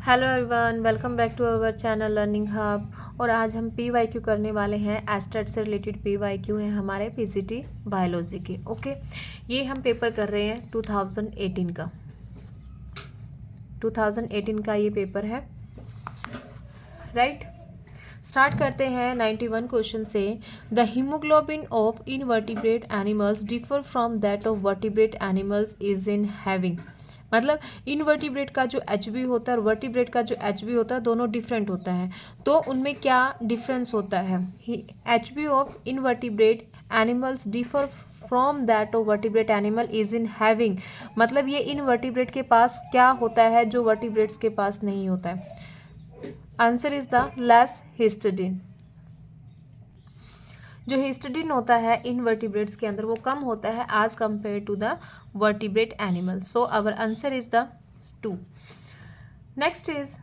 Hello everyone, welcome back to our channel learning hub. और आज हम PYQ करने वाले हैं। एस्टेट से रिलेटेड PYQ हैं हमारे PCT बायोलॉजी के। ओके, ये हम पेपर कर रहे हैं 2018 का। 2018 का ये पेपर है, राइट। स्टार्ट करते हैं 91 क्वेश्चन से। The haemoglobin of invertebrate animals differ from that of vertebrate animals is in having. मतलब इनवर्टिब्रेट का जो HB होता है और वर्टिब्रेट का जो HB होता है दोनों डिफरेंट होता है। तो उनमें क्या डिफरेंस होता है? HB of invertebrate animals differ from that of vertebrate animal is in having. मतलब ये इनवर्टिब्रेट के पास क्या होता है जो वर्टिब्रेट्स के पास नहीं होता है? Answer is the less histidine. जो हिस्टिडीन होता है इनवर्टिब्रेट्स के अंदर वो कम होता है as compare to the vertebrate animal. So our answer is the 2। Next is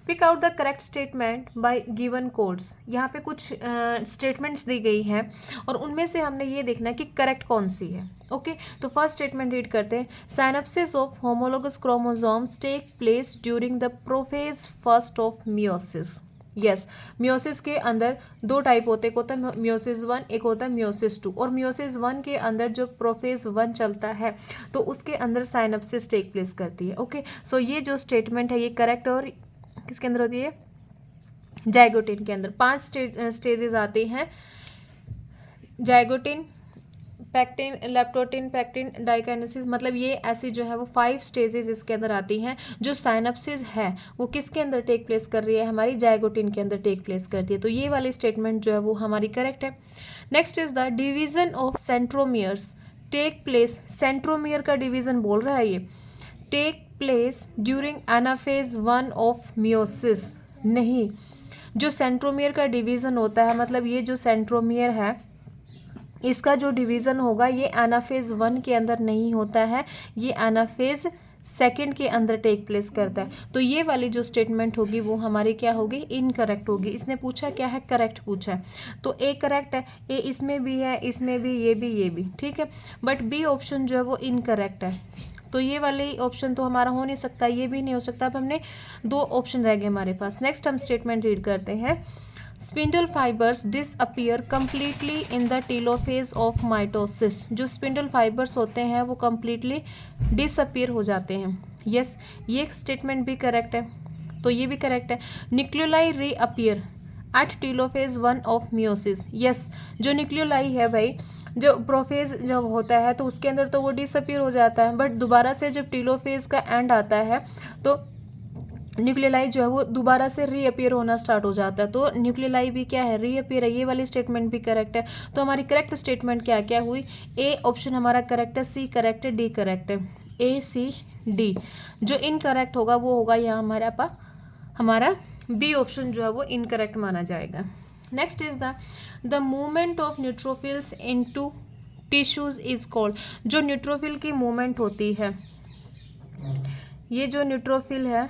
pick out the correct statement by given codes. यहाँ पे कुछ स्टेटमेंट्स दी गई हैं और उनमें से हमने ये देखना है कि करेक्ट कौन सी है। ओके, तो फर्स्ट स्टेटमेंट रीड करते हैं। Synapsis of homologous chromosomes take place during the prophase first of meiosis. Yes, meiosis के अंदर दो टाइप होते हैं, एक होता है मियोसिस 1, एक होता है मियोसिस 2। और मियोसिस 1 के अंदर जो प्रोफेज 1 चलता है तो उसके अंदर साइनेप्सिस टेक प्लेस करती है। ओके, सो ये जो स्टेटमेंट है ये करेक्ट और किसके अंदर होती है? जाइगोटिन के अंदर। 5 स्टेजेस आते हैं, zygotene, pectin, leptotene, pectin, diakinesis. मतलब ये ऐसी जो है वो 5 स्टेजेस इसके अंदर आती हैं। जो साइनेप्सिस है वो किसके अंदर टेक प्लेस कर रही है? हमारी जाइगोटिन के अंदर टेक प्लेस करती है। तो ये वाली स्टेटमेंट जो है वो हमारी करेक्ट है। Next is the division of centromeres take place. Centromere का डिवीजन बोल रहा है ये। Take place during anaphase 1 of meiosis. नहीं, जो सेंट्रोमियर का डिवीजन होता है, मतलब ये जो सेंट्रोमियर है इसका जो डिवीज़न होगा ये एनाफेज 1 के अंदर नहीं होता है, ये एनाफेज 2 के अंदर टेक प्लेस करता है। तो ये वाली जो स्टेटमेंट होगी वो हमारी क्या होगी? इनकरेक्ट होगी। इसने पूछा क्या है? करेक्ट पूछा है। तो ए करेक्ट है, ए इसमें भी है, इसमें भी, ये भी, ठीक है। बट बी ऑप्शन जो है वो इनकरेक्ट है। तो ये वाली ऑप्शन तो हमारा हो नहीं सकता, ये भी नहीं हो सकता। अब हमने 2 ऑप्शन रह गए हमारे पास। नेक्स्ट हम स्टेटमेंट रीड करते हैं। Spindle fibres disappear completely in the telophase of mitosis. जो स्पिंडल फाइबर्स होते हैं वो कम्प्लीटली डिसअपियर हो जाते हैं। यस, ये स्टेटमेंट भी करेक्ट है, तो ये भी करेक्ट है। Nucleoli reappear at telophase 1 of meiosis. Yes, जो न्यूक्लियोलाई है भाई, जो प्रोफेज जब होता है तो उसके अंदर तो वो डिसअपियर हो जाता है, बट दोबारा से जब टेलोफेज का एंड आता है तो न्यूक्लियोलाई जो है वो दोबारा से रीअपियर होना स्टार्ट हो जाता है। तो न्यूक्लियोलाई भी क्या है? रीअपियर है। ये वाली स्टेटमेंट भी करेक्ट है। तो हमारी करेक्ट स्टेटमेंट क्या क्या हुई? ए ऑप्शन हमारा करेक्ट है, सी करेक्ट है, डी करेक्ट है। ए, सी, डी। जो इनकरेक्ट होगा वो होगा यहाँ हमारा बी ऑप्शन जो है वो इनकरेक्ट माना जाएगा। Next is the movement of neutrophils into tissues is called. जो न्यूट्रोफिल की मूवमेंट होती है, ये जो न्यूट्रोफिल है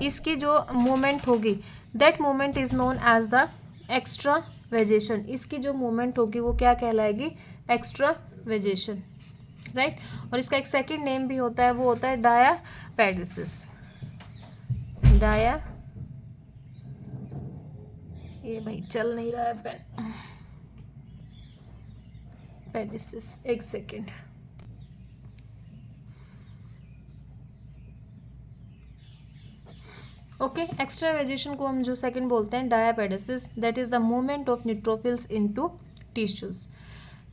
इसकी जो मूवमेंट होगी that movement is known as the extravasation. इसकी जो मूवमेंट होगी वो क्या कहलाएगी? Extravasation, right. और इसका एक सेकंड नेम भी होता है, वो होता है डायापेडिसिस। ये भाई चल नहीं रहा है पेन। पेडिसिस, एक सेकेंड। ओके, एक्स्ट्रा वेजेशन को हम जो सेकंड बोलते हैं डायापेडिसिस, that is the movement of neutrophils into tissues.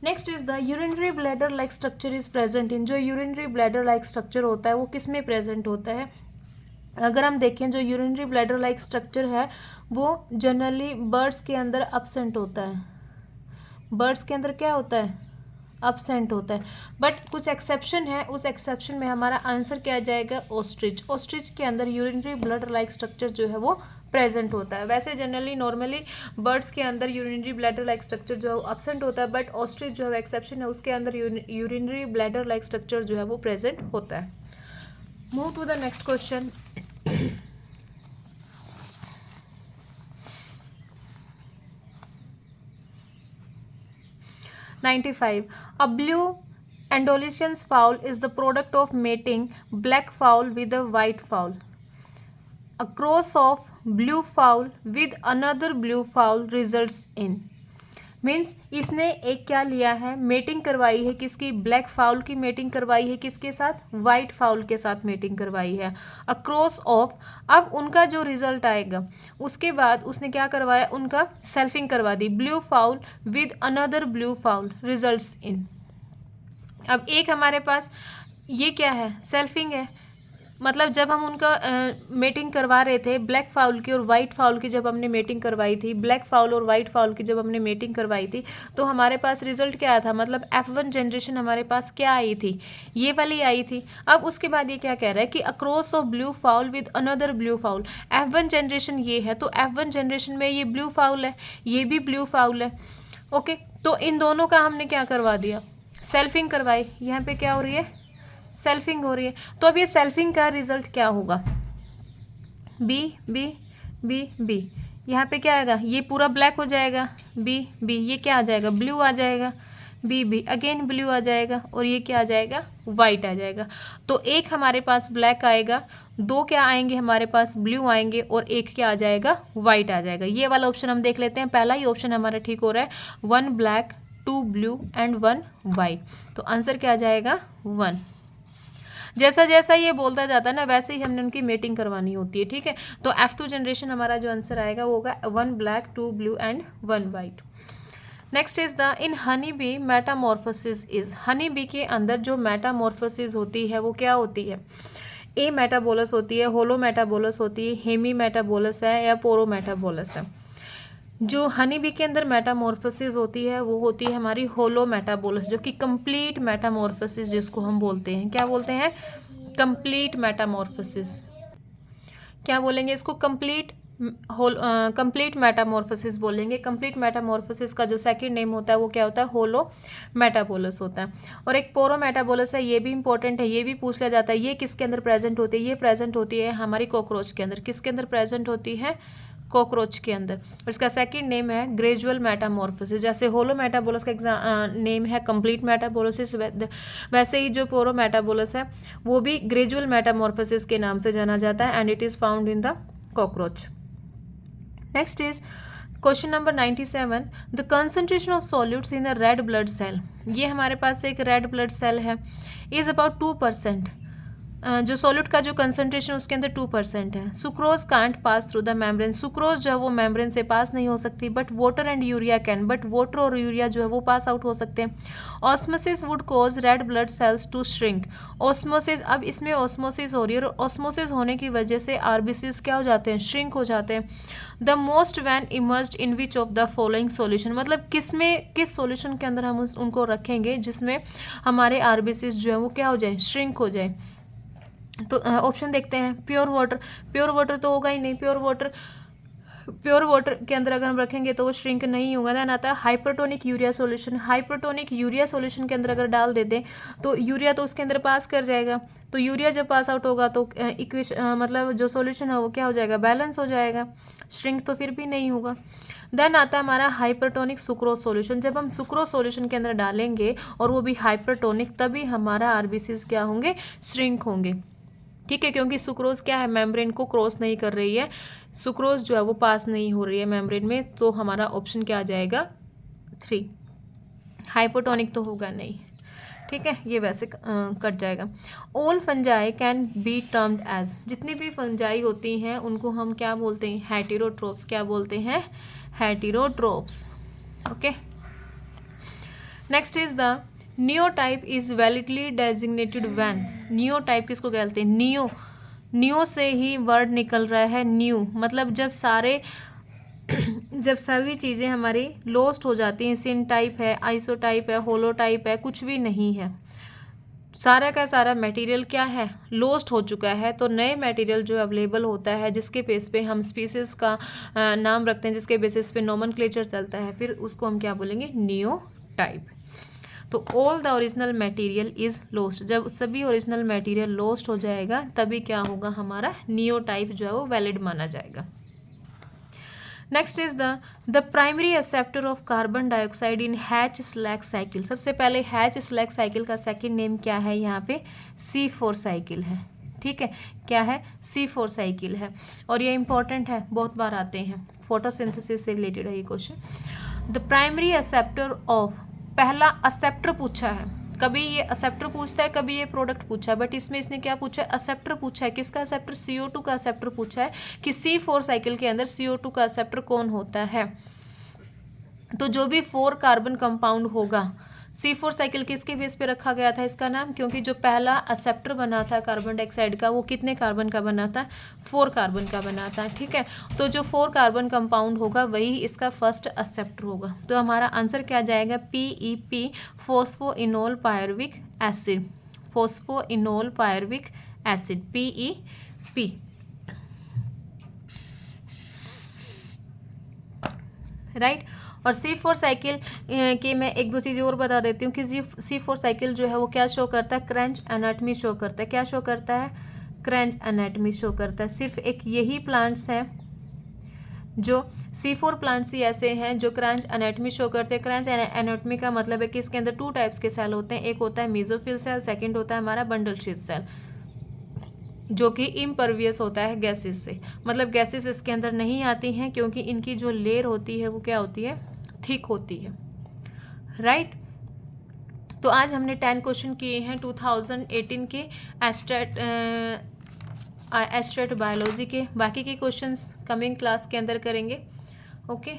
Next is the urinary bladder like structure is present in. जो यूरिनरी ब्लैडर लाइक स्ट्रक्चर होता है वो किस में प्रेजेंट होता है? अगर हम देखें जो यूरिनरी ब्लैडर लाइक स्ट्रक्चर है वो जनरली बर्ड्स के अंदर अब्सेंट होता है। बर्ड्स के अंदर क्या होता है? अब्सेंट होता है। बट कुछ एक्सेप्शन है, उस एक्सेप्शन में हमारा आंसर क्या आ जाएगा? ऑस्ट्रिच। ऑस्ट्रिच के अंदर यूरिनरी ब्लैडर लाइक स्ट्रक्चर जो है वो प्रेजेंट होता है। वैसे जनरली नॉर्मली बर्ड्स के अंदर यूरिनरी ब्लैडर लाइक स्ट्रक्चर जो है वो अब्सेंट होता है, बट ऑस्ट्रिच जो है एक्सेप्शन है, उसके अंदर यूरिनरी ब्लैडर लाइक स्ट्रक्चर जो है वो प्रेजेंट होता है। Move to the next question. $95 A blue Andalusian fowl is the product of mating black fowl with a white fowl. A cross of blue fowl with another blue fowl results in. Means इसने एक क्या लिया है, mating करवाई है किसकी, black foul की mating करवाई है किसके साथ, वाइट फाउल के साथ मेटिंग करवाई है, अक्रॉस ऑफ। अब उनका जो रिजल्ट आएगा उसके बाद उसने क्या करवाया, उनका सेल्फिंग करवा दी, blue fowl with another blue fowl results in. अब एक हमारे पास ये क्या है, सेल्फिंग है, मतलब जब हम उनका मेटिंग करवा रहे थे, ब्लैक फाउल की और वाइट फाउल की जब हमने मेटिंग करवाई थी, ब्लैक फाउल और वाइट फाउल की जब हमने मेटिंग करवाई थी, तो हमारे पास रिजल्ट क्या आया था, मतलब F1 जनरेशन हमारे पास क्या आई थी, ये वाली आई थी। अब उसके बाद ये क्या कह रहा है कि across of blue fowl with another blue foul, F1 generation ये है, तो F1 जनरेशन में ये ब्लू फाउल है, ये भी ब्लू फाउल है। ओके, तो इन दोनों का हमने क्या करवा दिया, सेल्फिंग करवाई। यहाँ पे क्या हो रही है, सेल्फिंग हो रही है। तो अब ये सेल्फिंग का रिजल्ट क्या होगा, बी बी बी बी, यहाँ पे क्या आएगा, ये पूरा ब्लैक हो जाएगा, बी बी, ये क्या आ जाएगा, ब्लू आ जाएगा, बी बी, अगेन ब्लू आ जाएगा, और ये क्या आ जाएगा, वाइट आ जाएगा। तो एक हमारे पास ब्लैक आएगा, दो क्या आएंगे हमारे पास, ब्लू आएंगे, और एक क्या आ जाएगा, वाइट आ जाएगा। ये वाला ऑप्शन हम देख लेते हैं, पहला ही ऑप्शन हमारा ठीक हो रहा है, 1 ब्लैक 2 ब्लू एंड 1 वाइट। तो आंसर क्या आ जाएगा, 1। जैसा जैसा ये बोलता जाता है ना, वैसे ही हमने उनकी मेटिंग करवानी होती है, ठीक है। तो F2 जनरेशन हमारा जो आंसर आएगा वो होगा 1 black 2 blue and 1 white. Next is the in honey bee Metamorphosis is, honey bee के अंदर जो मेटामॉर्फोसिस होती है वो क्या होती है, ए मेटाबोलस होती है, होलो मेटाबोलस होती है, हेमी मेटाबोलस है, या पोरो मेटाबोलस है। जो हनी बी के अंदर मेटामॉर्फोसिस होती है वो होती है हमारी होलो मेटाबोलस, जो कि कंप्लीट मेटामॉर्फोसिस जिसको हम बोलते हैं, क्या बोलते हैं, कंप्लीट मेटामॉर्फोसिस। क्या बोलेंगे इसको, कंप्लीट मेटामॉर्फोसिस बोलेंगे। कंप्लीट मेटामॉर्फोसिस का जो सेकंड नेम होता है वो क्या होता है, होलो मेटाबोलस होता है। और एक पोरो मेटाबोलस है, ये भी इंपॉर्टेंट है, ये भी पूछ लिया जाता है, ये किसके अंदर प्रेजेंट होती है, ये प्रेजेंट होती है हमारी कॉकरोच के अंदर। किसके अंदर प्रेजेंट होती है, कॉकरोच के अंदर। और इसका सेकंड नेम है ग्रेजुअल मेटामॉर्फोसिस। जैसे होलो मेटाबोलस का नेम है कंप्लीट मेटाबोलिस, वैसे ही जो पोरो मेटाबोलस है वो भी ग्रेजुअल मेटामॉर्फोसिस के नाम से जाना जाता है, and it is found in the cockroach. Next is question number 97, the concentration of solutes in a red blood cell. ये हमारे पास एक रेड ब्लड सेल है, इज अबाउट 2%। जो सॉल्यूट का जो कंसंट्रेशन उसके अंदर 2% है। Sucrose can't pass through the membrane, sucrose जो है वो मेम्ब्रेन से पास नहीं हो सकती, but water and urea can, but water और यूरिया जो है वो पास आउट हो सकते हैं। Osmosis would cause red blood cells to shrink, osmosis, अब इसमें ऑस्मोसिस हो रही है, और ऑस्मोसिस होने की वजह से आरबीसीज क्या हो जाते हैं, श्रिंक हो जाते हैं। The most one emerged in which of the following solution, मतलब किस सॉल्यूशन के अंदर हम उनको रखेंगे जिसमें हमारे आरबीसीज जो है वो क्या हो जाए, श्रिंक हो जाए। तो ऑप्शन देखते हैं, प्योर वाटर, प्योर वाटर तो होगा ही नहीं, प्योर वाटर के अंदर अगर हम रखेंगे तो वो श्रिंक नहीं होगा। देन आता है hypertonic urea solution, hypertonic urea solution के अंदर अगर डाल देते हैं तो यूरिया तो उसके अंदर पास कर जाएगा, तो यूरिया जब पास आउट होगा तो मतलब जो सॉल्यूशन है वो क्या हो जाएगा, बैलेंस हो जाएगा, श्रिंक तो फिर भी नहीं होगा। देन आता है हमारा हाइपरटोनिक सुक्रोज सॉल्यूशन, जब हम सुक्रोज सॉल्यूशन के अंदर डालेंगे और वो भी हाइपरटोनिक, तभी हमारा आरबीसीज क्या होंगे, श्रिंक होंगे, ठीक है, क्योंकि सुक्रोज क्या है, मेम्ब्रेन को क्रॉस नहीं कर रही है, सुक्रोज जो है वो पास नहीं हो रही है मेम्ब्रेन में, तो हमारा ऑप्शन क्या आ जाएगा, 3। हाइपोटोनिक तो होगा नहीं, ठीक है, ये वैसे कट जाएगा। All fungi can be termed as, जितनी भी फंजाई होती हैं उनको हम क्या बोलते हैं, हेटेरोट्रोप्स, क्या बोलते हैं, heterotrophs. Okay, next is the neotype is validly designated when, neotype किसको कहते हैं, नियो से ही वर्ड निकल रहा है, न्यू, मतलब जब सभी चीज़ें हमारी लॉस्ट हो जाती हैं, सिन टाइप है, आइसोटाइप है, होलोटाइप है, कुछ भी नहीं है, सारा का सारा मटेरियल क्या है, लॉस्ट हो चुका है, तो नए मटेरियल जो अवेलेबल होता है जिसके बेस पे हम स्पीसीज का नाम रखते हैं, जिसके बेसिस पे नोमेनक्लेचर चलता है, फिर उसको हम क्या बोलेंगे, नियोटाइप। तो all the original material is lost, जब सभी ओरिजिनल मटेरियल लॉस्ट हो जाएगा तभी क्या होगा, हमारा नियोटाइप जो है वो वैलिड माना जाएगा। Next is the primary acceptor of carbon dioxide in hatch slag cycle. सबसे पहले हैच स्लैग साइकिल का सेकंड नेम क्या है, यहाँ पे C4 साइकिल है। ठीक है, क्या है, C4 साइकिल है। और ये इंपॉर्टेंट है, बहुत बार आते हैं, फोटोसिंथेसिस से रिलेटेड है ये question. The primary acceptor of, पहला एक्सेप्टर पूछा है, कभी ये एक्सेप्टर पूछता है, कभी ये प्रोडक्ट पूछा है, बट इसमें इसने क्या पूछा है, एक्सेप्टर पूछा है। किसका एक्सेप्टर, CO2 का एक्सेप्टर पूछा है कि C4 साइकिल के अंदर CO2 का एक्सेप्टर कौन होता है। तो जो भी 4 कार्बन कंपाउंड होगा, C4 साइकिल किसके बेस पे रखा गया था इसका नाम, क्योंकि जो पहला एक्सेप्टर बना था कार्बन डाइऑक्साइड का वो कितने कार्बन का बना था, 4 कार्बन का बना था। ठीक है, तो जो 4 कार्बन कंपाउंड होगा वही इसका फर्स्ट एक्सेप्टर होगा। तो हमारा आंसर क्या जाएगा, PEP, phosphoenol pyruvic acid, phosphoenol pyruvic acid, PEP। Right. और C4 साइकिल की मैं एक दो चीज़ें और बता देती हूँ कि C4 साइकिल जो है वो क्या शो करता है, क्रंच एनाटमी शो करता है। क्या शो करता है, क्रंच एनाटमी शो करता है। सिर्फ एक यही प्लांट्स हैं जो C4 प्लांट्स ही ऐसे हैं जो क्रंच एनाटमी शो करते हैं। क्रंच एनाटमी का मतलब है कि इसके अंदर 2 टाइप्स के सेल होते हैं, एक होता है मेसोफिल सेल, सेकेंड होता है हमारा बंडल शीथ सेल, जो कि इम्परवियस होता है गैसेस से। मतलब गैसेस इसके अंदर नहीं आती हैं क्योंकि इनकी जो लेयर होती है वो क्या होती है, थिक होती है। राइट। तो आज हमने 10 क्वेश्चन किए हैं 2018 के एस्ट्रेट बायोलॉजी के। बाकी के क्वेश्चंस कमिंग क्लास के अंदर करेंगे। ओके।